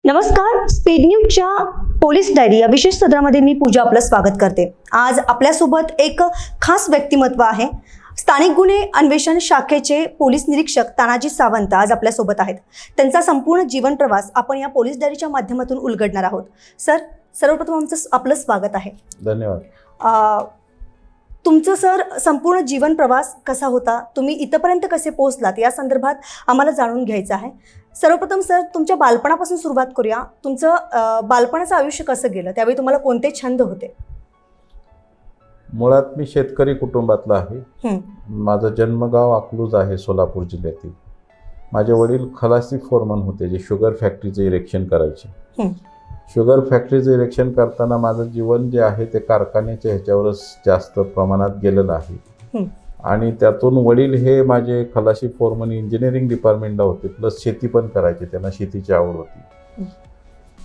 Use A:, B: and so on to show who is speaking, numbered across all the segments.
A: नमस्कार, स्पीड न्यूजच्या police diary या विशेष सत्रामध्ये मी पूजा आपलं स्वागत करते। आज आपल्यासोबत एक खास व्यक्तिमत्व आहे। स्थानिक गुन्हे अन्वेषण शाखेचे पोलीस निरीक्षक तानाजी सावंत आज आपल्यासोबत आहेत। त्यांचा संपूर्ण जीवन प्रवास आपण या पोलीस डायरीच्या माध्यमातून उलगडणार आहोत। सर, सर्वप्रथम आमचं आपलं स्वागत आहे।
B: धन्यवाद।
A: तुमचं सर संपूर्ण जीवन प्रवास कसा होता, तुम्ही इथपर्यंत कसे पोहोचलात या संदर्भात आम्हाला जाणून घ्यायचं आहे। सर्वप्रथम सर, तुमच्या बालपणापासून सुरुवात करूया। तुमचं बालपणाचं आयुष्य कसं गेलं, त्यावेळी तुम्हाला कोणते छंद होते?
B: मुळात मी शेतकरी कुटुंबातला आहे। माझं जन्मगाव अकलूज आहे, सोलापूर जिल्ह्यातील। माझे वडील खलासी फोरमन होते, जे शुगर फॅक्टरीचं इरेक्शन करायचे। शुगर फॅक्टरीचं इरेक्शन करताना माझं जीवन जे आहे ते कारखान्याच्या ह्याच्यावरच जास्त प्रमाणात गेलेलं आहे। आणि त्यातून वडील हे माझे खलासी फोरमन इंजिनिअरिंग डिपार्टमेंटला होते, प्लस शेती पण करायचे, त्यांना शेतीची आवड होती।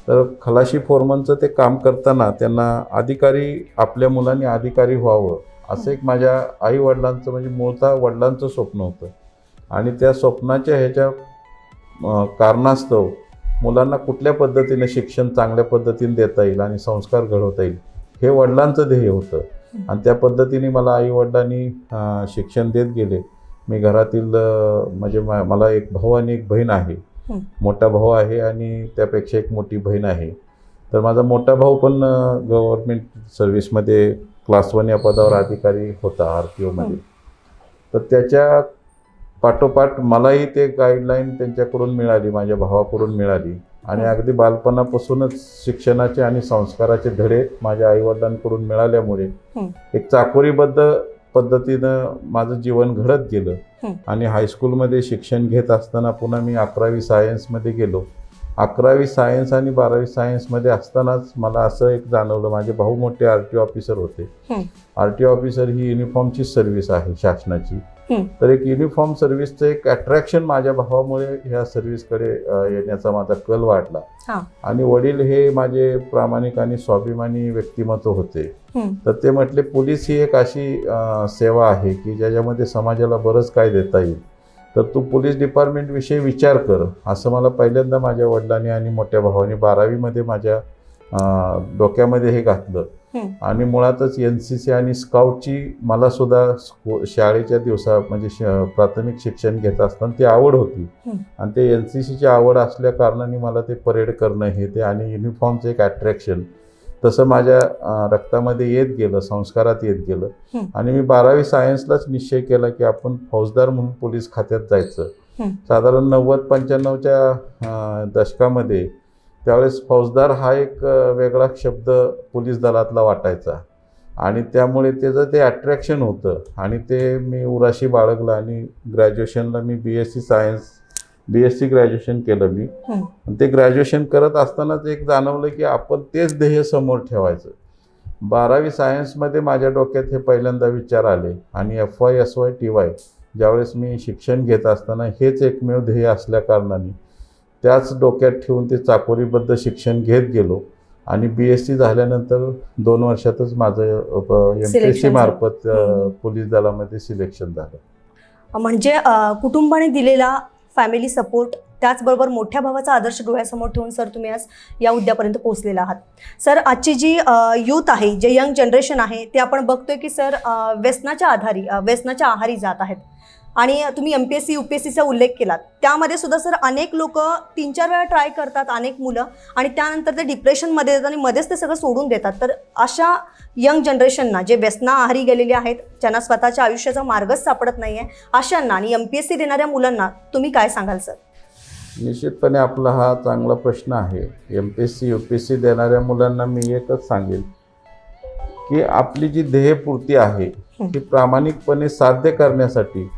B: तर खलासी फोरमनचं ते काम करताना त्यांना अधिकारी, आपल्या मुलांनी अधिकारी व्हावं असं एक माझ्या आई वडिलांचं, म्हणजे मूळतः वडिलांचं स्वप्न होतं। आणि त्या स्वप्नाच्या ह्याच्या कारणास्तव मुलांना कुठल्या पद्धतीने शिक्षण चांगल्या पद्धतीने देता येईल आणि संस्कार घडवता येईल हे वडिलांचं ध्येय होतं। आणि त्या पद्धतीने मला आई वडिलांनी शिक्षण देत गेले। मी घरातील म्हणजे मला एक भाऊ आणि एक बहीण आहे। मोठा भाऊ आहे आणि त्यापेक्षा एक मोठी बहीण आहे। तर माझा मोठा भाऊ पण गव्हर्नमेंट सर्व्हिसमध्ये क्लास 1 या पदावर अधिकारी होता, RTO मध्ये। तर त्याच्या पाठोपाठ मलाही ते गाईडलाईन त्यांच्याकडून मिळाली, माझ्या भावाकडून मिळाली। आणि अगदी बालपणापासूनच शिक्षणाचे आणि संस्काराचे धडे माझ्या आईवडिलांकडून मिळाल्यामुळे एक चाकोरीबद्ध पद्धतीनं माझं जीवन घडत गेलं। आणि हायस्कूलमध्ये शिक्षण घेत असताना पुन्हा मी 11वी सायन्समध्ये गेलो। 11वी सायन्स आणि 12वी सायन्समध्ये असतानाच मला असं एक जाणवलं, माझे भाऊ मोठे RTO ऑफिसर होते। RTO ऑफिसर ही युनिफॉर्मची सर्व्हिस आहे शासनाची। तर एक युनिफॉर्म सर्व्हिसचं एक अट्रॅक्शन माझ्या भावामुळे ह्या सर्व्हिसकडे येण्याचा माझा कल वाढला। आणि वडील हे माझे प्रामाणिक आणि स्वाभिमानी व्यक्तिमत्व होते। तर ते म्हटले, पोलीस ही एक अशी सेवा आहे की ज्याच्यामध्ये समाजाला बरंच काय देता येईल, तर तू पोलीस डिपार्टमेंटविषयी विचार कर, असं मला पहिल्यांदा माझ्या वडिलांनी आणि मोठ्या भावाने 12वीमध्ये माझ्या डोक्यामध्ये हे घातलं। आणि मुळातच NCC आणि स्काउटची मला सुद्धा शाळेच्या दिवसात म्हणजे प्राथमिक शिक्षण घेत असताना ती आवड होती। आणि ते NCCची आवड असल्या कारणाने मला ते परेड करणं हे ते आणि युनिफॉर्मचं एक अट्रॅक्शन तसं माझ्या रक्तामध्ये येत गेलं, संस्कारात येत गेलं। आणि मी 12वी सायन्सलाच निश्चय केला की आपण फौजदार म्हणून पोलीस खात्यात जायचं। साधारण 90-95च्या दशकामध्ये त्यावेळेस फौजदार हा एक वेगळा शब्द पोलीस दलातला वाटायचा। आणि त्यामुळे त्याचं ते अट्रॅक्शन होतं आणि ते मी उराशी बाळगलं। आणि ग्रॅज्युएशनला मी BSc ग्रॅज्युएशन केलं मी। ते ग्रॅज्युएशन करत असतानाच एक जाणवलं की आपण तेच ध्येय समोर ठेवायचं। 12वी सायन्समध्ये माझ्या डोक्यात हे पहिल्यांदा विचार आले। आणि FY SY TY ज्यावेळेस मी शिक्षण घेत असताना हेच एकमेव ध्येय असल्या कारणाने त्याच डोक्यात ठेवून ते चाकोरीबद्ध शिक्षण घेत गेलो। आणि BSc झाल्यानंतर 2 वर्षातच माझं MPSC मार्फत पोलीस दलामध्ये सिलेक्शन झालं।
A: म्हणजे कुटुंबाने दिलेला फॅमिली सपोर्ट, त्याचबरोबर मोठ्या भावाचा आदर्श डोळ्यासमोर ठेवून सर तुम्ही आज या हुद्द्यापर्यंत पोहोचलेला आहात। सर, आजची जी यूथ आहे, जे यंग जनरेशन आहे, ते आपण बघतोय की सर व्यसनाच्या आहारी जात आहेत। आणि तुम्ही MPSC UPSCचा उल्लेख केलात, त्यामध्ये सुद्धा सर अनेक लोक 3-4 वेळा ट्राय करतात, अनेक मुलं, आणि त्यानंतर ते डिप्रेशनमध्ये येतात आणि मध्येच ते सगळं सोडून देतात। तर अशा यंग जनरेशनना, जे व्यसना आहारी गेलेले आहेत, ज्यांना स्वतःच्या आयुष्याचा मार्गच सापडत नाही आहे, अशांना आणि MPSC देणाऱ्या मुलांना तुम्ही काय सांगाल सर?
B: निश्चितपणे आपला हा चांगला प्रश्न आहे। MPSC UPSC देणाऱ्या मुलांना मी एकच सांगेन की आपली जी ध्येयपूर्ती आहे ती प्रामाणिकपणे साध्य करण्यासाठी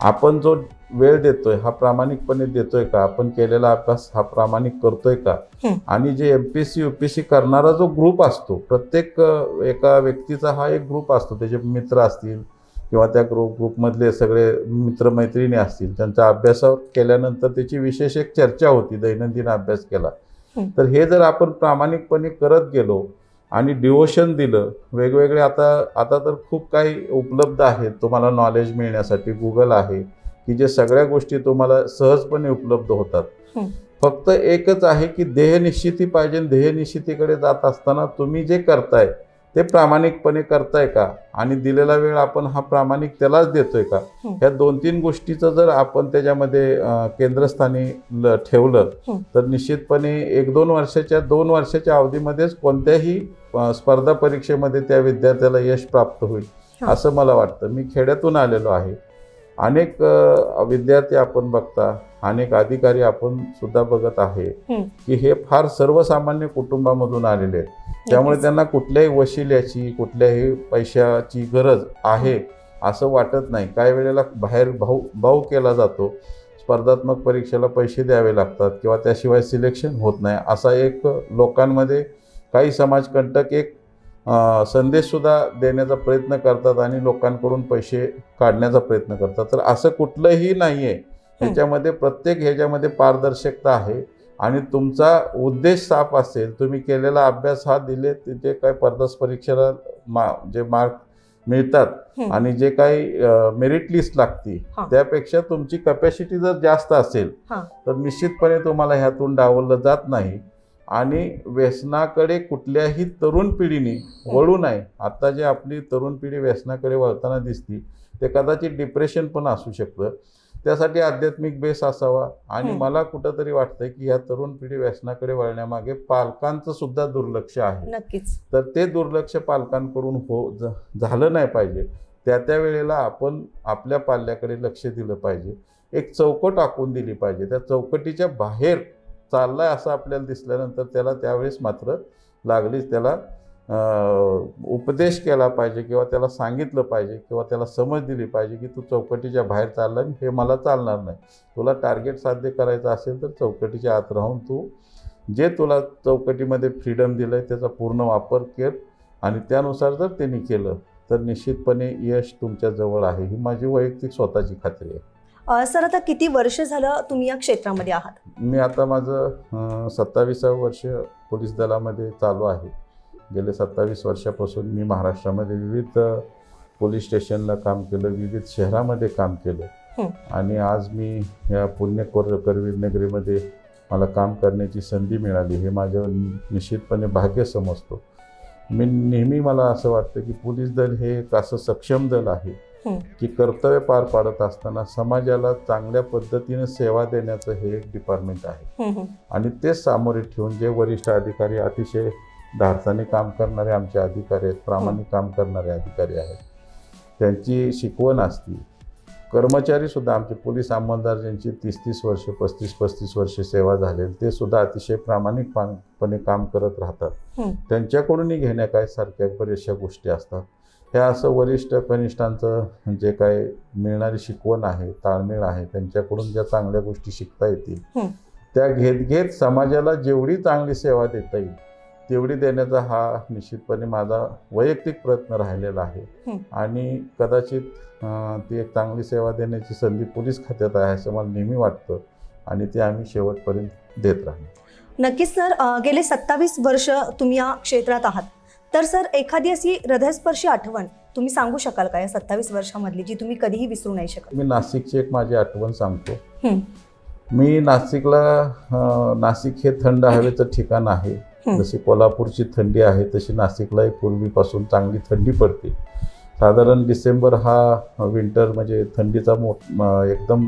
B: आपण जो वेळ देतोय हा प्रामाणिकपणे देतोय का, आपण केलेला अभ्यास हा प्रामाणिक करतोय का। आणि जे MPSC UPSC करणारा जो ग्रुप असतो, प्रत्येक एका व्यक्तीचा हा एक ग्रुप असतो, त्याचे मित्र असतील किंवा त्या ग्रुपमधले सगळे मित्रमैत्रिणी असतील, त्यांचा अभ्यासावर केल्यानंतर त्याची विशेष एक चर्चा होती, दैनंदिन अभ्यास केला। तर हे जर आपण प्रामाणिकपणे करत गेलो आणि डिवोशन दिलं, वेगवेगळे आता तर खूप काही उपलब्ध आहेत तुम्हाला नॉलेज मिळण्यासाठी, Google आहे की जे सगळ्या गोष्टी तुम्हाला सहजपणे उपलब्ध होतात। फक्त एकच आहे की ध्येयनिश्चिती पाहिजे. ध्येयनिश्चितीकडे जात असताना तुम्ही जे करताय ते प्रामाणिकपणे करताय का, आणि दिलेला वेळ आपण हा प्रामाणिक त्यालाच देतोय का, ह्या 2-3 गोष्टीचं जर आपण त्याच्यामध्ये केंद्रस्थानी ठेवलं तर निश्चितपणे 2 वर्षाच्या अवधीमध्येच कोणत्याही स्पर्धा परीक्षेमध्ये त्या विद्यार्थ्याला यश प्राप्त होईल असं मला वाटतं. मी खेड्यातून आलेलो आहे. अनेक विद्यार्थी आपण बघता, अनेक अधिकारी आपण सुद्धा बघत आहे की हे फार सर्वसामान्य कुटुंबामधून आलेले आहेत. त्यामुळे त्यांना कुठल्याही वशिल्याची, कुठल्याही पैशाची गरज आहे असं वाटत नाही. काही वेळेला बाहेर भाव केला जातो, स्पर्धात्मक परीक्षेला पैसे द्यावे लागतात किंवा त्याशिवाय सिलेक्शन होत नाही, असा एक लोकांमध्ये काही समाजकंटक एक संदेशसुद्धा देण्याचा प्रयत्न करतात आणि लोकांकडून पैसे काढण्याचा प्रयत्न करतात. तर असं कुठलंही नाही आहे. ह्याच्यामध्ये प्रत्येक ह्याच्यामध्ये पारदर्शकता आहे आणि तुमचा उद्देश साफ असेल, तुम्ही केलेला अभ्यास हा दिले, जे काही स्पर्धा परीक्षेला जे मार्क मिळतात आणि जे काही मेरिट लिस्ट लागती त्यापेक्षा तुमची कॅपॅसिटी जर जास्त असेल तर निश्चितपणे तुम्हाला ह्यातून डावललं जात नाही. आणि व्यसनाकडे कुठल्याही तरुण पिढीने वळू नये. आता जे आपली तरुण पिढी व्यसनाकडे वळताना दिसती ते कदाचित डिप्रेशन पण असू शकतं. त्यासाठी आध्यात्मिक बेस असावा. आणि मला कुठंतरी वाटतंय की ह्या तरुण पिढी व्यसनाकडे वळण्यामागे पालकांचं सुद्धा दुर्लक्ष आहे.
A: नक्कीच.
B: तर ते दुर्लक्ष पालकांकडून झालं नाही पाहिजे. त्या वेळेला आपण आपल्या पाल्याकडे लक्ष दिलं पाहिजे. एक चौकट आखून दिली पाहिजे. त्या चौकटीच्या बाहेर चाललाय असं आपल्याला दिसल्यानंतर त्याला त्यावेळेस मात्र लागलीच त्याला उपदेश केला पाहिजे किंवा त्याला सांगितलं पाहिजे किंवा त्याला समज दिली पाहिजे की तू चौकटीच्या बाहेर चालला आणि हे मला चालणार नाही. तुला टार्गेट साध्य करायचं असेल तर चौकटीच्या आत राहून तू जे तुला चौकटीमध्ये फ्रीडम दिलं आहे त्याचा पूर्ण वापर कर आणि त्यानुसार जर त्यांनी केलं तर निश्चितपणे यश तुमच्या जवळ आहे. ही माझी वैयक्तिक स्वतःची खात्री आहे.
A: सर, आता किती वर्ष झालं तुम्ही या क्षेत्रामध्ये आहात?
B: मी आता माझं 27वं वर्ष पोलीस दलामध्ये चालू आहे. गेले 27 वर्षापासून मी महाराष्ट्रामध्ये विविध पोलीस स्टेशनला काम केलं, विविध शहरामध्ये काम केलं आणि आज मी या करवीर नगरीमध्ये मला काम करण्याची संधी मिळाली. हे माझं निश्चितपणे भाग्य समजतो. नेहमी मला असं वाटतं की पोलीस दल हे एक असं सक्षम दल आहे की कर्तव्य पार पाडत असताना समाजाला चांगल्या पद्धतीने सेवा देण्याचं हे एक डिपार्टमेंट आहे. आणि तेच सामोरे ठेवून जे वरिष्ठ अधिकारी, अतिशय धाडसाने काम करणारे आमचे अधिकारी आहेत, प्रामाणिक काम करणारे अधिकारी आहेत, त्यांची शिकवण असती. कर्मचारीसुद्धा आमचे पोलीस अंमलदार ज्यांची 30-30 वर्ष 35-35 वर्ष सेवा झालेली ते सुद्धा अतिशय प्रामाणिकपणे काम करत राहतात. त्यांच्याकडूनही घेण्या काय सारख्या बऱ्याचशा गोष्टी असतात. ह्या असं वरिष्ठ कनिष्ठांचं जे काय मिळणारी शिकवण आहे, ताळमेळ आहे, त्यांच्याकडून ज्या चांगल्या गोष्टी शिकता येतील त्या घेत समाजाला जेवढी चांगली सेवा देता येईल तेवढी देण्याचा हा निश्चितपणे माझा वैयक्तिक प्रयत्न राहिलेला आहे. आणि कदाचित ती एक चांगली सेवा देण्याची संधी पोलीस खात्यात आहे असं मला नेहमी वाटतं आणि ते आम्ही शेवटपर्यंत देत राहू.
A: नक्कीच सर, गेले 27 वर्ष तुम्ही या क्षेत्रात आहात. तर सर, एखादी अशी हृदयस्पर्शी आठवण तुम्ही सांगू शकाल का या 27 वर्षामधली, जी तुम्ही कधीही विसरू नाही शकत?
B: मी नाशिकची एक माझी आठवण सांगतो. मी नाशिक हे थंड हवेचं ठिकाण आहे. जशी कोल्हापूरची थंडी आहे तशी नाशिकलाही पूर्वीपासून चांगली थंडी पडते. साधारण डिसेंबर हा विंटर म्हणजे थंडीचा एकदम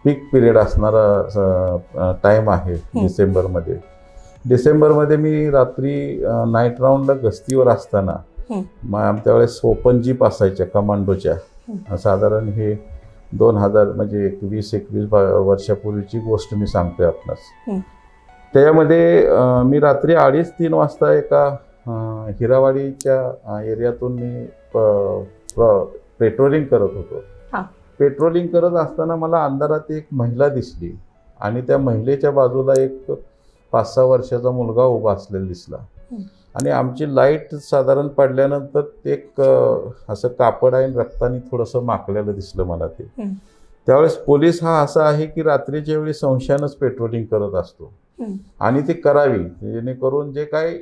B: पीक पिरियड असणारा टाईम आहे डिसेंबरमध्ये मी रात्री नाईट राऊंडला गस्तीवर असताना आमच्या वेळेस ओपन जीप असायच्या कमांडोच्या. साधारण हे 2000 म्हणजे 20-21 वर्षापूर्वीची गोष्ट मी सांगतोय आपणास. त्यामध्ये मी रात्री 2:30-3 वाजता एका हिरावाडीच्या एरियातून मी पेट्रोलिंग करत होतो. पेट्रोलिंग करत असताना मला अंधारात एक महिला दिसली आणि त्या महिलेच्या बाजूला एक 5-6 वर्षाचा मुलगा उभा असलेला दिसला. आणि आमची लाईट साधारण पडल्यानंतर ते एक असं कापड आहे रक्ताने थोडंसं माकलेलं दिसलं मला ते. त्यावेळेस पोलीस हा असा आहे की रात्रीच्या वेळी संशयानंच पेट्रोलिंग करत असतो आणि ती करावी जेणेकरून जे काही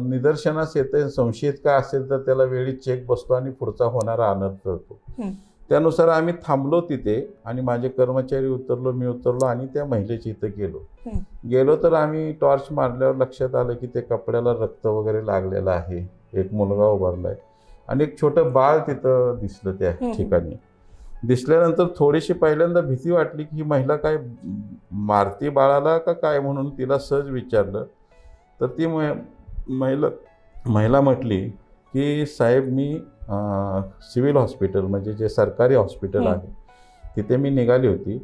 B: निदर्शनास येते संशयित काय असेल तर त्याला वेळी चेक बसतो आणि पुढचा होणारा अनर्थ टळतो. त्यानुसार आम्ही थांबलो तिथे आणि माझे कर्मचारी उतरलो, मी उतरलो आणि त्या महिलेच्या इथं गेलो तर आम्ही टॉर्च मारल्यावर लक्षात आलं की ते कपड्याला रक्त वगैरे लागलेलं आहे. एक मुलगा उभारलाय आणि एक छोटं बाळ तिथं दिसलं त्या ठिकाणी. दिसल्यानंतर थोडीशी पहिल्यांदा भीती वाटली की ही महिला काय मारती बाळाला का काय, म्हणून तिला सहज विचारलं. तर ती महिला म्हटली की साहेब मी सिव्हिल हॉस्पिटल म्हणजे जे सरकारी हॉस्पिटल आहे तिथे मी निघाली होती.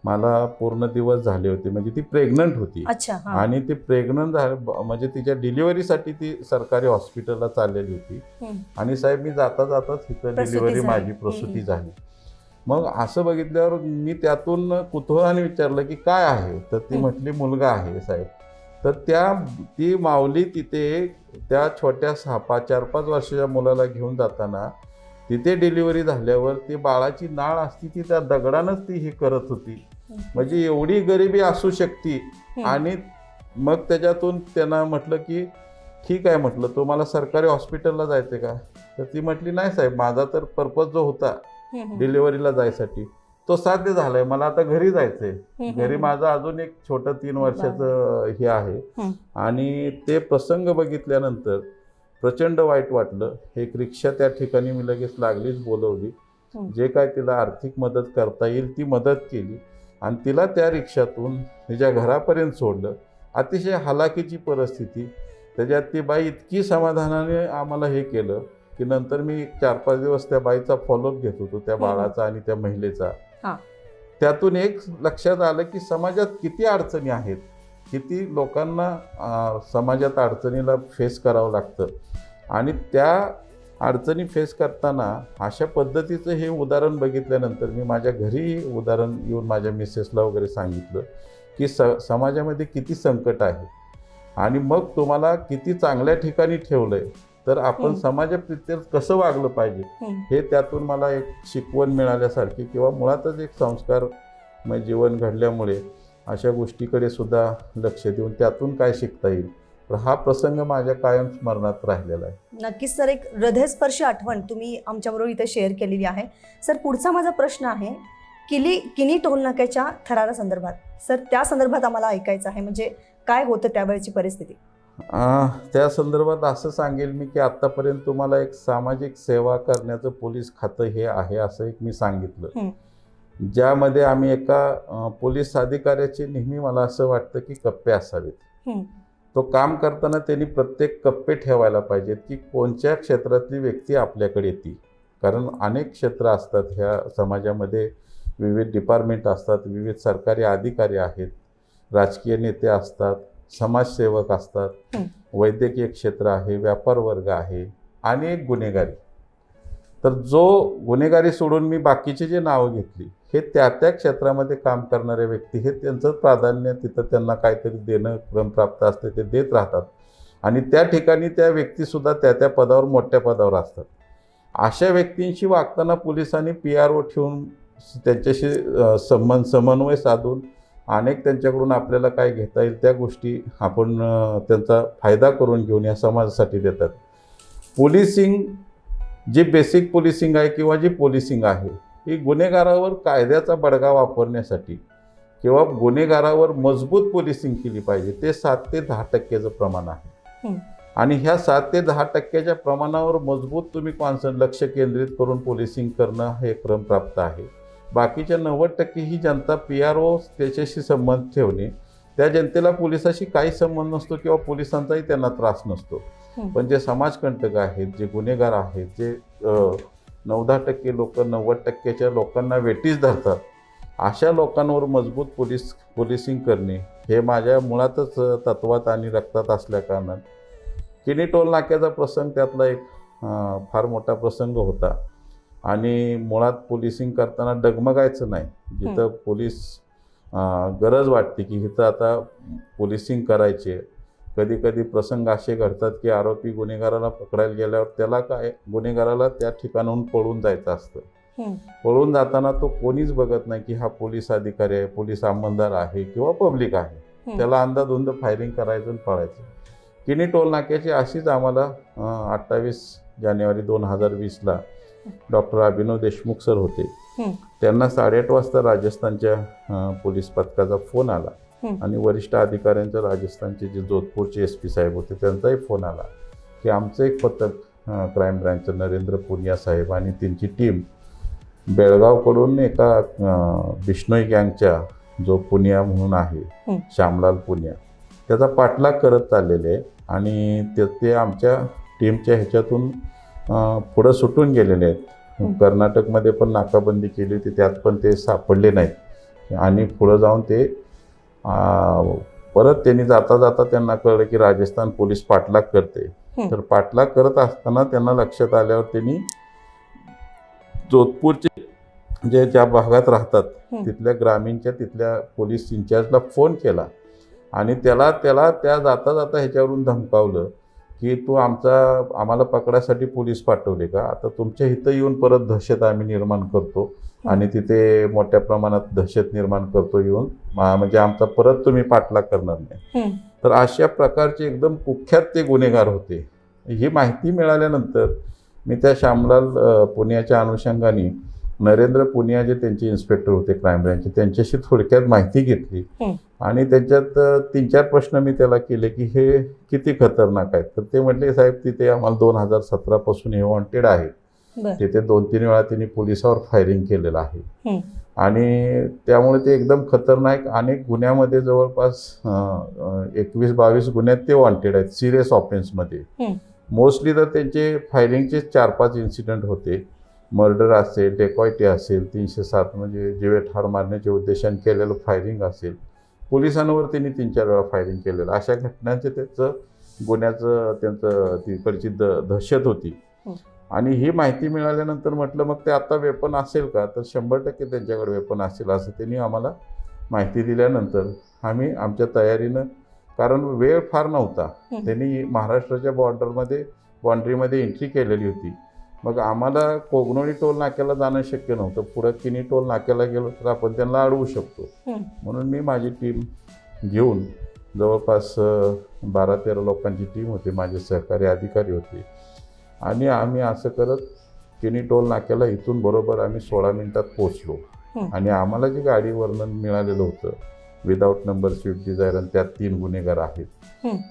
B: मला पूर्ण दिवस झाले होते, म्हणजे ती प्रेग्नंट होती.
A: अच्छा.
B: आणि ती प्रेग्नंट म्हणजे तिच्या डिलिव्हरीसाठी ती सरकारी हॉस्पिटलला चाललेली होती. आणि साहेब मी जाता जाता तिथं डिलिव्हरी माझी प्रसूती झाली. मग असं बघितल्यावर मी त्यातून कुतूहलाने विचारलं की काय आहे, तर ती म्हटली मुलगा आहे साहेब. तर ती माऊली तिथे त्या छोट्या 4-5 वर्षाच्या मुलाला घेऊन जाताना तिथे डिलिव्हरी झाल्यावर ती बाळाची नाळ असती ती त्या दगडानंच ती हे करत होती. म्हणजे एवढी गरिबी असू शकते. आणि मग त्याच्यातून त्यांना म्हटलं की ठीक आहे, म्हटलं तुम्हाला सरकारी हॉस्पिटलला जायचं का, तर ती म्हटली नाही साहेब माझा तर पर्पज जो होता डिलिव्हरीला जायसाठी तो साध्य झालाय, मला आता घरी जायचंय. घरी माझं अजून एक छोटं 3 वर्षाचं हे आहे. आणि ते प्रसंग बघितल्यानंतर प्रचंड वाईट वाटलं. एक रिक्षा त्या ठिकाणी मी लगेच लागलीच बोलवली. जे काय तिला आर्थिक मदत करता येईल ती मदत केली आणि तिला त्या रिक्षातून तिच्या घरापर्यंत सोडलं. अतिशय हालाकीची परिस्थिती. त्याच्यात ती बाई इतकी समाधानाने आम्हाला हे केलं की नंतर मी 4-5 दिवस त्या बाईचा फॉलोअप घेत होतो, त्या बाळाचा आणि त्या महिलेचा. त्यातून एक लक्षात आलं की समाजात किती अडचणी आहेत, किती लोकांना समाजात अडचणीला फेस करावं लागतं. आणि त्या अडचणी फेस करताना अशा पद्धतीचं हे उदाहरण बघितल्यानंतर मी माझ्या घरी उदाहरण येऊन माझ्या मिसेसला वगैरे सांगितलं की समाजामध्ये किती संकट आहे आणि मग तुम्हाला किती चांगल्या ठिकाणी ठेवलंय, तर आपण समाजाप्रत्ये कसं वागलं पाहिजे हे त्यातून मला एक शिकवण मिळाल्यासारखी किंवा मुळातच एक संस्कारमय जीवन घडल्यामुळे अशा गोष्टीकडे सुद्धा लक्ष देऊन त्यातून काय शिकता येईल, तर हा प्रसंग माझ्या कायम स्मरणात राहिलेला आहे.
A: नक्कीच सर, एक हृदयस्पर्शी आठवण तुम्ही आमच्याबरोबर इथे शेअर केलेली आहे. सर, पुढचा माझा प्रश्न आहे किनी टोलनाक्याच्या थरारा संदर्भात. सर, त्या संदर्भात आम्हाला ऐकायचं आहे, म्हणजे काय होतं त्यावेळेची परिस्थिती.
B: त्या संदर्भात असं सांगेल मी की आत्तापर्यंत तुम्हाला एक सामाजिक सेवा करण्याचं पोलीस खातं हे आहे असं एक मी सांगितलं, ज्यामध्ये आम्ही एका पोलीस अधिकाऱ्याचे नेहमी मला असं वाटतं की कप्पे असावेत. तो काम करताना त्यांनी प्रत्येक कप्पे ठेवायला पाहिजेत की कोणत्या क्षेत्रातली व्यक्ती आपल्याकडे येते. कारण अनेक क्षेत्र असतात ह्या समाजामध्ये, विविध डिपार्टमेंट असतात, विविध सरकारी अधिकारी आहेत, राजकीय नेते असतात, समाजसेवक असतात, वैद्यकीय क्षेत्र आहे, व्यापार वर्ग आहे आणि एक गुन्हेगारी. तर जो गुन्हेगारी सोडून मी बाकीचे जे नावं घेतली हे त्या क्षेत्रामध्ये काम करणारे व्यक्ती हे त्यांचं प्राधान्य तिथं त्यांना काहीतरी देणं क्रमप्राप्त असते ते देत राहतात आणि त्या ठिकाणी त्या व्यक्तीसुद्धा त्या पदावर मोठ्या पदावर असतात. अशा व्यक्तींशी वागताना पोलिसांनी PRO ठेवून त्यांच्याशी समन्वय साधून अनेक त्यांच्याकडून आपल्याला काय घेता येईल त्या गोष्टी आपण त्यांचा फायदा करून घेऊन या समाजासाठी देतात. पोलिसिंग जी बेसिक पोलिसिंग आहे किंवा जी पोलिसिंग आहे ही गुन्हेगारावर कायद्याचा बडगा वापरण्यासाठी किंवा गुन्हेगारावर मजबूत पोलिसिंग केली पाहिजे. ते 7 ते 10% प्रमाण आहे आणि ह्या 7 ते 10% प्रमाणावर मजबूत तुम्ही लक्ष केंद्रित करून पोलिसिंग करणं हे क्रमप्राप्त आहे. बाकीच्या 90% ही जनता PRO त्याच्याशी संबंध ठेवणे, त्या जनतेला पोलिसाशी काही संबंध नसतो किंवा पोलिसांचाही त्यांना त्रास नसतो. पण जे समाजकंटक आहेत, जे गुन्हेगार आहेत, जे 9-10% लोक 90%च्या लोकांना वेठीस धरतात, अशा लोकांवर मजबूत पोलिसिंग करणे हे माझ्या मुळातच तत्वात आणि रक्तात असल्या कारणानं किनी टोल नाक्याचा प्रसंग त्यातला एक फार मोठा प्रसंग होता. आणि मुळात पोलिसिंग करताना डगमगायचं नाही. जिथं पोलीस गरज वाटते की इथं आता पोलिसिंग करायचे, कधी कधी प्रसंग असे घडतात की आरोपी गुन्हेगाराला पकडायला गेल्यावर गुन्हेगाराला त्या ठिकाणाहून पळून जायचं असतं. पळून जाताना तो कोणीच बघत नाही की हा पोलीस अधिकारी आहे, पोलीस अंमलदार आहे किंवा पब्लिक आहे. त्याला अंधाधुंद फायरिंग करायचं आणि पळायचं. किनी टोल नाक्याची अशीच आम्हाला 28 जानेवारी 2020ला डॉक्टर अभिनव देशमुख सर होते.
A: हं.
B: त्यांना 8:30 वाजता राजस्थानच्या पोलीस पथकाचा फोन आला आणि वरिष्ठ अधिकाऱ्यांचा राजस्थानचे जे जोधपूरचे SP साहेब होते त्यांचाही फोन आला की आमचं एक पथक क्राईम ब्रँचचं नरेंद्र पुनिया साहेब आणि त्यांची टीम बेळगावकडून एका बिश्नोई गँगच्या जो पुनिया म्हणून आहे श्यामलाल पुनिया त्याचा पाठलाग करत चाललेले आहे आणि ते आमच्या टीमच्या ह्याच्यातून पुढं सुटून गेलेले आहेत. कर्नाटकमध्ये पण नाकाबंदी केली होती, त्यात पण ते सापडले नाहीत आणि पुढं जाऊन ते परत त्यांनी जाता जाता त्यांना कळलं की राजस्थान पोलीस पाठलाग करते. तर पाठलाग करत असताना त्यांना लक्षात आल्यावर त्यांनी जोधपूरचे जे ज्या भागात राहतात तिथल्या ग्रामीणच्या तिथल्या पोलीस इन्चार्जला फोन केला आणि त्याला त्या जाता जाता ह्याच्यावरून धमकावलं की तू आम्हाला पकडासाठी पोलीस पाठवले का, आता तुमच्या इथं येऊन परत दहशत आम्ही निर्माण करतो आणि तिथे मोठ्या प्रमाणात दहशत निर्माण करतो येऊन, म्हणजे आमचा परत तुम्ही पाठलाग करणार नाही. तर अशा प्रकारचे एकदम कुख्यात ते गुन्हेगार होते. ही माहिती मिळाल्यानंतर मी त्या श्यामलाल पुनियाच्या अनुषंगाने नरेंद्र पुनिया जे त्यांचे इन्स्पेक्टर होते क्राईम ब्रँचचे त्यांच्याशी थोडक्यात माहिती घेतली आणि त्याच्यात 3-4 प्रश्न मी त्याला केले की हे किती खतरनाक आहेत. तर ते म्हटले साहेब तिथे आम्हाला 2017 पासून हे वॉन्टेड आहे. तिथे 2-3 वेळा त्यांनी पोलिसावर फायरिंग केलेलं आहे आणि त्यामुळे ते एकदम खतरनाक अनेक गुन्ह्यामध्ये जवळपास 21-22 गुन्ह्यात ते वॉन्टेड आहेत सिरियस ऑफेन्समध्ये. मोस्टली तर त्यांचे फायरिंगचे 4-5 इन्सिडेंट होते. मर्डर असेल, डेकॉयटी असेल, 307 म्हणजे जीवे ठार मारण्याच्या उद्देशाने केलेलं फायरिंग असेल, पोलिसांवर त्यांनी 3-4 वेळा फायरिंग केलेलं, अशा घटनांचे गुन्ह्याचं त्यांचं तिकडची दहशत होती. आणि ही माहिती मिळाल्यानंतर म्हटलं मग ते आता वेपन असेल का, तर 100% त्यांच्याकडे वेपन असेल असं त्यांनी आम्हाला माहिती दिल्यानंतर आम्ही आमच्या तयारीनं, कारण वेळ फार नव्हता, त्यांनी महाराष्ट्राच्या बाँड्रीमध्ये एंट्री केलेली होती. मग आम्हाला कोगनोळी टोल नाक्याला जाणं शक्य नव्हतं, पुढं किनी टोल नाक्याला गेलो तर आपण त्यांना अडवू शकतो. म्हणून मी माझी टीम घेऊन जवळपास 12-13 लोकांची टीम होती, माझे सहकारी अधिकारी होते आणि आम्ही असं करत किनी टोल नाक्याला इथून बरोबर आम्ही 16 मिनिटात पोचलो. आणि आम्हाला जे गाडी वर्णन मिळालेलं होतं विदाऊट नंबर स्विफ्ट डिझायर आणि त्यात 3 गुन्हेगार आहेत,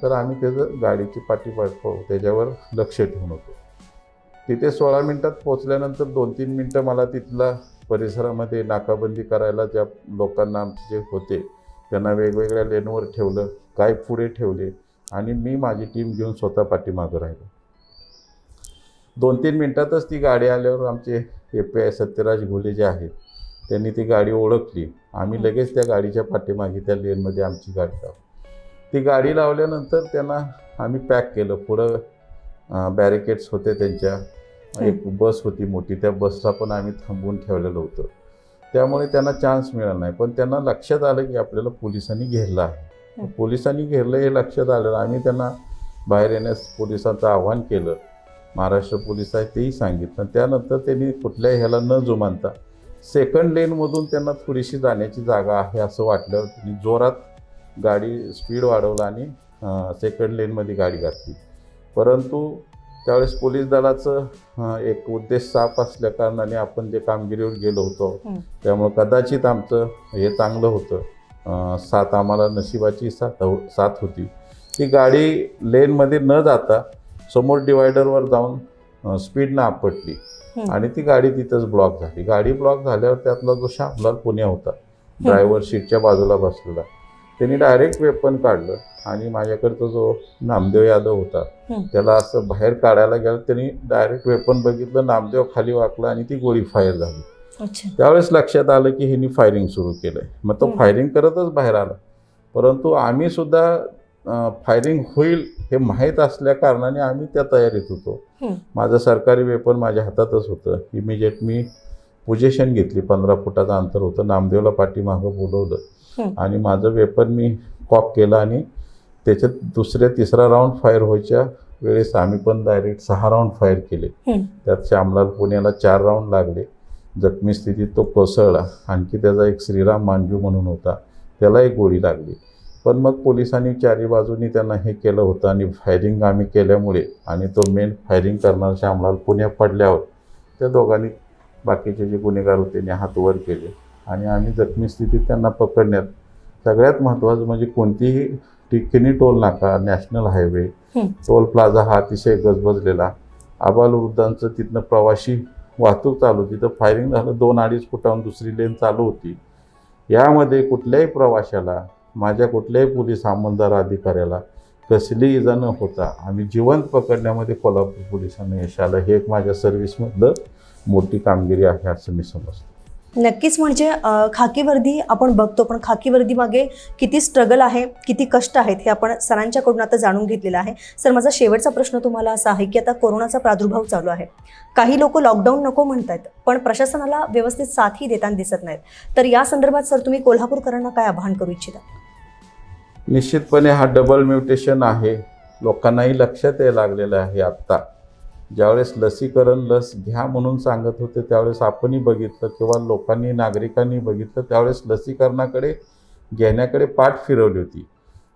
B: तर आम्ही त्याचं गाडीची पाठीपाठ त्याच्यावर लक्ष ठेवून होतो. तिथे 16 मिनिटात पोचल्यानंतर 2-3 मिनटं मला तिथला परिसरामध्ये नाकाबंदी करायला ज्या लोकांना आमचे जे होते त्यांना वेगवेगळ्या लेनवर ठेवलं, काय पुढे ठेवले आणि मी माझी टीम घेऊन स्वतः पाठीमागं राहिलो. 2-3 मिनटातच ती गाडी आल्यावर आमचे API सत्यराज घोले जे आहेत त्यांनी ती गाडी ओळखली. आम्ही लगेच त्या गाडीच्या पाठीमागे त्या लेनमध्ये आमची गाडी लावली. ती गाडी लावल्यानंतर त्यांना आम्ही पॅक केलं. पुढं बॅरिकेड्स होते त्यांच्या, एक बस होती मोठी, त्या बसला पण आम्ही थांबवून ठेवलेलं होतं. त्यामुळे त्यांना चान्स मिळाला नाही. पण त्यांना लक्षात आलं की आपल्याला पोलिसांनी घेरलं आहे. पोलिसांनी घेरलं हे लक्षात आलं. आम्ही त्यांना बाहेर येण्यास पोलिसांचं आव्हान केलं. महाराष्ट्र पोलीस आहे तेही सांगितलं. त्यानंतर त्यांनी कुठल्याही ह्याला न जुमानता सेकंड लेनमधून त्यांना थोडीशी जाण्याची जागा आहे असं वाटल्यावर त्यांनी जोरात गाडी स्पीड वाढवला आणि सेकंड लेनमध्ये गाडी घातली. परंतु त्यावेळेस पोलीस दलाचं एक उद्देश साफ असल्या कारणाने आपण जे कामगिरीवर गेलो होतो त्यामुळं कदाचित आमचं हे चांगलं होतं. साथ आम्हाला नशिबाची साथ होती. ती गाडी लेनमध्ये न जाता समोर डिवायडरवर जाऊन स्पीडनं आपटली आणि ती गाडी तिथंच ब्लॉक झाली. गाडी ब्लॉक झाल्यावर त्यातला जो श्यामलाल पुनिया होता ड्रायव्हर सीटच्या बाजूला बसलेला, त्यांनी डायरेक्ट वेपन काढलं आणि माझ्याकडचा जो नामदेव यादव होता त्याला असं बाहेर काढायला गेलं. त्यांनी डायरेक्ट वेपन बघितलं, नामदेव खाली वाकला आणि ती गोळी फायर झाली. त्यावेळेस लक्षात आलं की ह्यांनी फायरिंग सुरू केलंय. मग तो फायरिंग करतच बाहेर आला. परंतु आम्ही सुद्धा फायरिंग होईल हे माहीत असल्या कारणाने आम्ही त्या तयारीत होतो. माझं सरकारी वेपन माझ्या हातातच होतं. इमिजिएट मी पोझिशन घेतली, 15 फुटाचं अंतर होतं. नामदेवला पाठीमागं बोलवलं आणि माझं वेपन मी कॉक केलं आणि त्याच्यात 2रा-3रा राऊंड फायर व्हायच्या वेळेस आम्ही पण डायरेक्ट 6 राऊंड फायर केले. त्यात श्यामलाल पुण्याला 4 राऊंड लागले. जखमी स्थितीत तो कोसळला. आणखी त्याचा एक श्रीराम मांजू म्हणून होता, त्याला एक गोळी लागली. पण मग पोलिसांनी 4ही बाजूनी त्यांना हे केलं होतं आणि फायरिंग आम्ही केल्यामुळे आणि तो मेन फायरिंग करणारा श्यामलाल पुण्या पडल्यावर त्या दोघांनी बाकीचे जे गुन्हेगार होते त्यांनी हात वर केले आणि आम्ही जखमी स्थितीत त्यांना पकडण्यात सगळ्यात महत्त्वाचं म्हणजे कोणतीही ठिकाणी टोल नाका, नॅशनल हायवे, टोल प्लाझा हा अतिशय गजबजलेला, आबालवृद्धांचं तिथनं प्रवासी वाहतूक चालू, तिथं फायरिंग झालं, 2-2.5 फुटाहून दुसरी लेन चालू होती. यामध्ये कुठल्याही प्रवाशाला, माझ्या कुठल्याही पोलीस अंमलदार अधिकाऱ्याला कसली इजा न होता आम्ही जिवंत पकडण्यामध्ये कोल्हापूर पोलिसांना यश आलं. हे एक माझ्या सर्व्हिसमधलं मोठी कामगिरी आहे असं मी समजतो.
A: नक्कीच. म्हणजे खाकी वर्दी आपण बघतो, पण खाकी वर्दी मागे किती स्ट्रगल आहे, किती कष्ट आहेत हे आपण सरांच्याकडून आता जाणून घेतलेलं आहे. सर, माझा शेवटचा प्रश्न तुम्हाला असा आहे की आता कोरोनाचा प्रादुर्भाव चालू आहे, काही लोक लॉकडाऊन नको म्हणतात, पण प्रशासनाला व्यवस्थित साथही देताना दिसत नाहीत. तर या संदर्भात सर तुम्ही कोल्हापूरकरांना काय आवाहन करू इच्छिता?
B: निश्चितपणे हा डबल म्युटेशन आहे, लोकांनाही लक्षात यायला लागलेलं आहे. आत्ता ज्यावेळेस लसीकरण, लस घ्या म्हणून सांगत होते त्यावेळेस आपणही बघितलं किंवा लोकांनी, नागरिकांनी बघितलं, त्यावेळेस लसीकरणाकडे घेण्याकडे पाठ फिरवली होती.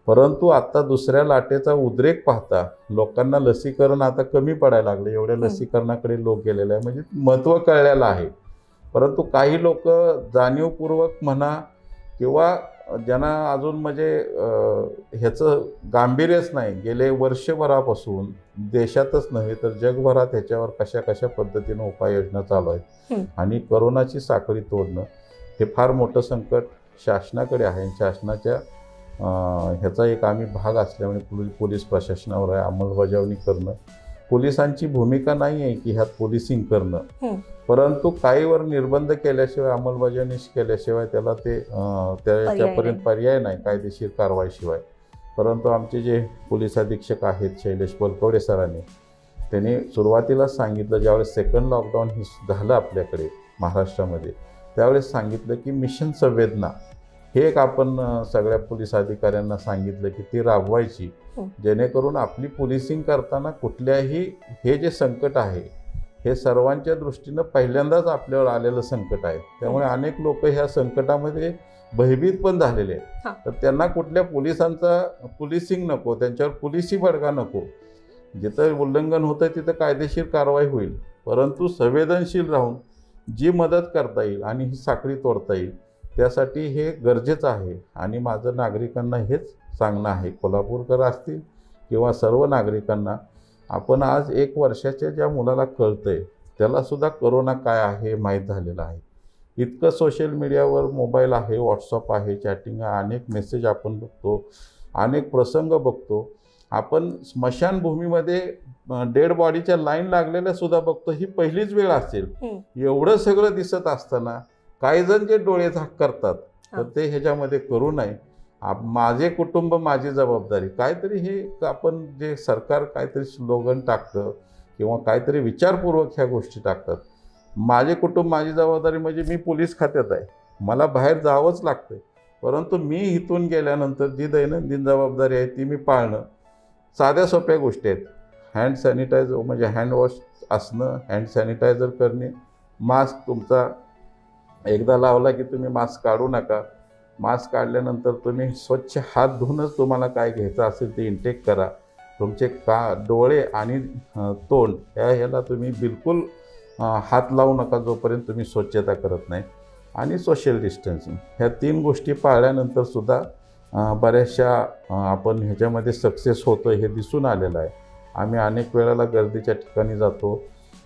B: परंतु आत्ता दुसऱ्या लाटेचा उद्रेक पाहता लोकांना लसीकरण आता कमी पडायला लागले. एवढ्या लसीकरणाकडे लोक गेलेले आहे, म्हणजे महत्त्व कळलेलं आहे. परंतु काही लोक जाणीवपूर्वक म्हणा किंवा ज्यांना अजून म्हणजे ह्याचं गांभीर्यच नाही, गेले वर्षभरापासून देशातच नव्हे तर जगभरात ह्याच्यावर कशा कशा पद्धतीनं उपाययोजना चालू आहेत आणि कोरोनाची साखळी तोडणं हे फार मोठं संकट शासनाकडे आहे. शासनाच्या ह्याचा एक आम्ही भाग असल्यामुळे पोलीस प्रशासनावर आहे अंमलबजावणी करणं. पोलिसांची भूमिका नाही आहे की ह्यात पोलिसिंग करणं, परंतु काहीवर निर्बंध केल्याशिवाय, अंमलबजावणी केल्याशिवाय त्याला ते त्याच्यापर्यंत पर्याय नाही कायदेशीर कारवाईशिवाय. परंतु आमचे जे पोलीस अधीक्षक आहेत शैलेश बलकवडे सरांनी, त्यांनी सुरुवातीलाच सांगितलं, ज्यावेळेस सेकंड लॉकडाऊन हे झालं आपल्याकडे महाराष्ट्रामध्ये, त्यावेळेस सांगितलं की मिशन संवेदना हे एक आपण सगळ्या पोलीस अधिकाऱ्यांना सांगितलं की ती राबवायची, जेणेकरून आपली पोलिसिंग करताना कुठल्याही हे जे संकट आहे हे सर्वांच्या दृष्टीनं पहिल्यांदाच आपल्यावर आलेलं संकट आहे. त्यामुळे अनेक लोक ह्या संकटामध्ये भयभीत पण झालेले आहेत. तर त्यांना कुठल्या पोलिसांचा पोलिसिंग नको, त्यांच्यावर पोलिसी बडगा नको. जिथं उल्लंघन होतं तिथं कायदेशीर कारवाई होईल, परंतु संवेदनशील राहून जी मदत करता येईल आणि ही साखळी तोडता येईल त्यासाठी हे गरजेचं आहे. आणि माझं नागरिकांना हेच सांगणं आहे, कोल्हापूरकर असतील किंवा सर्व नागरिकांना, आपण आज 1 वर्षाच्या ज्या मुलाला कळतंय त्यालासुद्धा कोरोना काय आहे माहीत झालेलं आहे. इतकं सोशल मीडियावर मोबाईल आहे, व्हॉट्सअप आहे, चॅटिंग आहे, अनेक मेसेज आपण बघतो, अनेक प्रसंग बघतो. आपण स्मशानभूमीमध्ये डेड बॉडीच्या लाईन लागलेल्या सुद्धा बघतो. ही पहिलीच वेळ असेल. एवढं सगळं दिसत असताना काही जण जे डोळे झाक करतात तर ते ह्याच्यामध्ये करू नये. माझे कुटुंब माझी जबाबदारी, काहीतरी हे आपण जे सरकार काहीतरी स्लोगन टाकतं किंवा काहीतरी विचारपूर्वक ह्या गोष्टी टाकतात. माझे कुटुंब माझी जबाबदारी म्हणजे मी पोलीस खात्यात आहे, मला बाहेर जावंच लागतं, परंतु मी इथून गेल्यानंतर जी दैनंदिन जबाबदारी आहे ती मी पाळणं. साध्या सोप्या गोष्टी आहेत. हँड सॅनिटायझर म्हणजे हँडवॉश असणं, हँड सॅनिटायझर करणे, मास्क तुमचा एकदा लावला की तुम्ही मास्क काढू नका. मास्क काढल्यानंतर तुम्ही स्वच्छ हात धुवूनच तुम्हाला काय घ्यायचं असेल ते इंटेक करा. तुमचे डोळे आणि तोंड ह्याला तुम्ही बिलकुल हात लावू नका जोपर्यंत तुम्ही स्वच्छता करत नाही. आणि सोशल डिस्टन्सिंग ह्या 3 गोष्टी पाळल्यानंतरसुद्धा बऱ्याचशा आपण ह्याच्यामध्ये सक्सेस होतो हे दिसून आलेलं आहे. आम्ही अनेक वेळेला गर्दीच्या ठिकाणी जातो,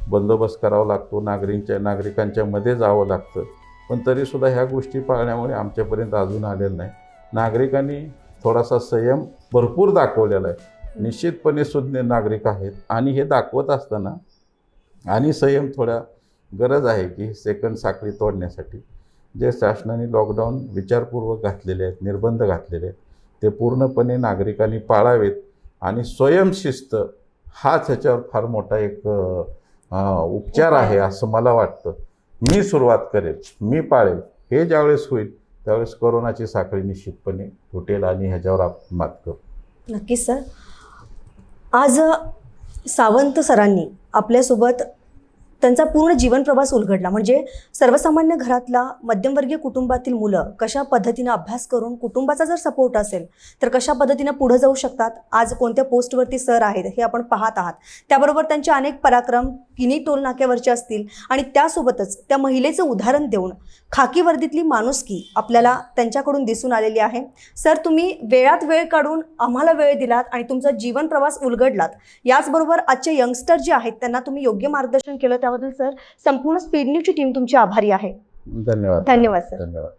B: बंदोबस्त करावा लागतो, नागरिकांच्या मध्ये जावं लागतं, पण तरीसुद्धा ह्या गोष्टी पाळण्यामुळे आमच्यापर्यंत अजून आलेलं नाही. नागरिकांनी थोडासा संयम भरपूर दाखवलेला आहे. निश्चितपणे सुज्ञ नागरिक आहेत आणि हे दाखवत असताना आणि संयम थोड्या गरज आहे की सेकंड साखळी तोडण्यासाठी. जे शासनाने लॉकडाऊन विचारपूर्वक घातलेले आहेत, निर्बंध घातलेले आहेत, ते पूर्णपणे नागरिकांनी पाळावेत. आणि स्वयंशिस्त हाच ह्याच्यावर फार मोठा एक उपचार आहे असं मला वाटतं. मी सुरुवात करेल, मी पाळेल, हे ज्यावेळेस होईल त्यावेळेस कोरोनाची साखळी निश्चितपणे तुटेल आणि ह्याच्यावर आपण मात करू.
A: नक्कीच सर. आज सावंत सरांनी आपल्यासोबत त्यांचा पूर्ण जीवन प्रवास उलगडला. म्हणजे सर्वसामान्य घरातला मध्यमवर्गीय कुटुंबातील मुलं कशा पद्धतीनं अभ्यास करून कुटुंबाचा जर सपोर्ट असेल तर कशा पद्धतीनं पुढे जाऊ शकतात, आज कोणत्या पोस्टवरती सर आहेत हे आपण पाहत आहात. त्याबरोबर त्यांचे अनेक पराक्रम किनी टोल नाक्यावरचे असतील आणि त्यासोबतच त्या महिलेचं उदाहरण देऊन खाकी वर्दीतली माणुसकी आपल्याला त्यांच्याकडून दिसून आलेली आहे. सर, तुम्ही वेळात वेळ काढून आम्हाला वेळ दिलात आणि तुमचा जीवन प्रवास उलगडलात. याचबरोबर आजचे यंगस्टर जे आहेत त्यांना तुम्ही योग्य मार्गदर्शन केलं, त्याबद्दल सर संपूर्ण स्पीड न्यूजची टीम तुमची आभारी आहे.
B: धन्यवाद.
A: धन्यवाद सर.
B: धन्यवाद.